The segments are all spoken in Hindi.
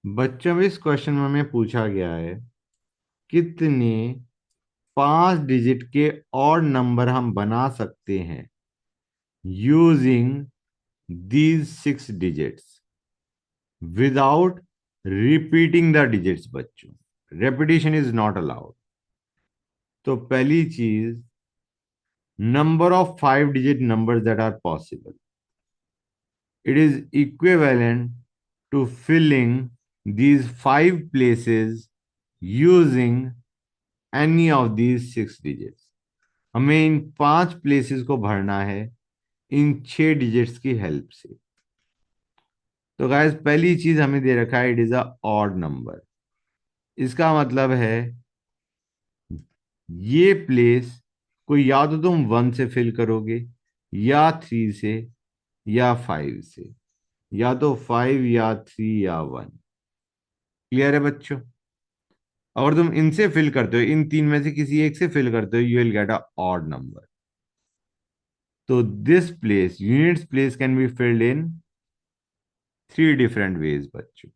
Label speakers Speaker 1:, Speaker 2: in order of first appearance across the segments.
Speaker 1: बच्चों इस क्वेश्चन में हमें पूछा गया है कितने 5 डिजिट के और नंबर हम बना सकते हैं using these 6 digits without repeating the digits. बच्चों, रेपिटेशन इज नॉट अलाउड। तो पहली चीज, number of 5 digit number that are possible, it is equivalent to filling these 5 places using any of these 6 digits। हमें इन 5 प्लेसेस को भरना है इन 6 डिजिट्स की हेल्प से। तो गाइस, पहली चीज हमें दे रखा है, it is a odd number. इसका मतलब है ये प्लेस को या तो तुम 1 से फिल करोगे, या 3 से, या 5 से, या तो 5 या 3 या 1। क्लियर है बच्चों? अगर तुम इनसे फिल करते हो, इन तीन में से किसी एक से फिल करते हो, you will get a odd number. तो this place, units place, can be filled in 3 different ways बच्चों।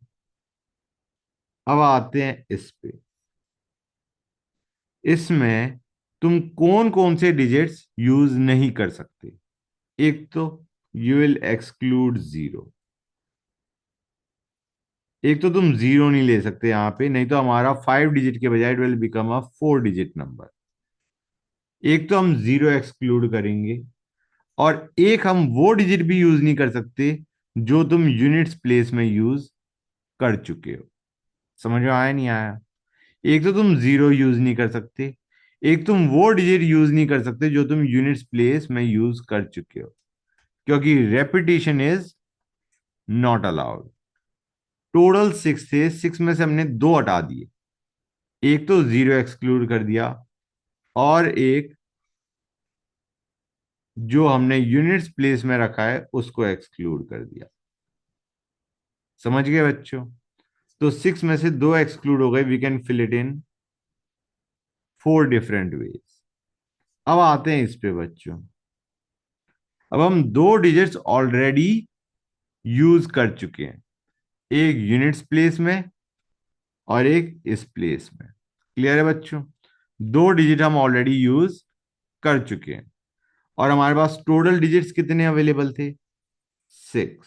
Speaker 1: अब आते हैं इस पे। इसमें तुम कौन कौन से डिजिट्स यूज नहीं कर सकते? एक तो यू विल एक्सक्लूड 0। एक तो तुम 0 नहीं ले सकते यहां पे, नहीं तो हमारा 5 डिजिट के बजाय it will become a 4 digit number. एक तो हम 0 एक्सक्लूड करेंगे, और एक हम वो डिजिट भी यूज नहीं कर सकते जो तुम यूनिट्स प्लेस में यूज कर चुके हो। समझ में आया नहीं आया? एक तो तुम 0 यूज नहीं कर सकते, एक तुम वो डिजिट यूज नहीं कर सकते जो तुम यूनिट्स प्लेस में यूज कर चुके हो, क्योंकि repetition is not allowed. Total 6 थे, 6 में से हमने 2 हटा दिए। एक तो 0 एक्सक्लूड कर दिया, और एक जो हमने यूनिट्स प्लेस में रखा है उसको एक्सक्लूड कर दिया। समझ गए बच्चों? तो 6 में से 2 एक्सक्लूड हो गए, we can fill it in 4 different ways. अब आते हैं इस पे बच्चों। अब हम 2 डिजिट्स ऑलरेडी यूज कर चुके हैं, एक यूनिट्स प्लेस में और एक इस प्लेस में। क्लियर है बच्चों? 2 डिजिट हम ऑलरेडी यूज कर चुके हैं, और हमारे पास टोटल डिजिट्स कितने अवेलेबल थे? 6।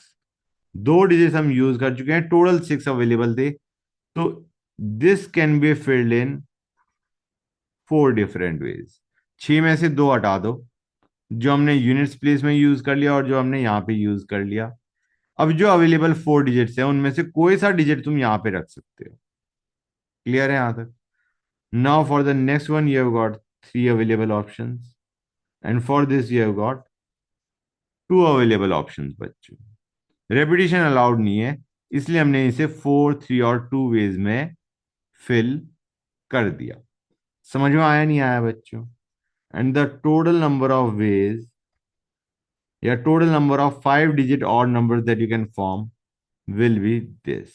Speaker 1: 2 डिजिट्स हम यूज कर चुके हैं, टोटल 6 अवेलेबल थे। तो this can be filled in 4 different veg. 6 में से 2 हटा दो, जो हमने यूनिट्स प्लेस में यूज कर लिया और जो हमने यहां पे यूज कर लिया। अब जो अवेलेबल 4 डिजिट्स हैं उनमें से कोई सा डिजिट तुम यहां पे रख सकते हो। क्लियर है यहां तक? Now for the next one you have got 3 available options, and for this you have got 2 available options बच्चों। रेपिटेशन अलाउड नहीं है, इसलिए हमने इसे 4, 3 और 2 वेज में फिल कर दिया। समझ में आया नहीं आया बच्चों? And the total number of ways, या टोटल नंबर ऑफ 5 डिजिट और number that you can form will be this.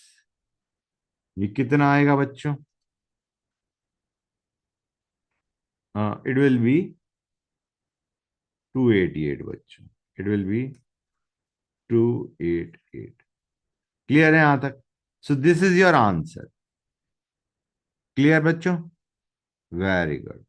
Speaker 1: ये कितना आएगा बच्चों? इट विल बी 288 बच्चों। It will be 288। क्लियर है यहां तक? So this is your answer. Clear बच्चों? Very good.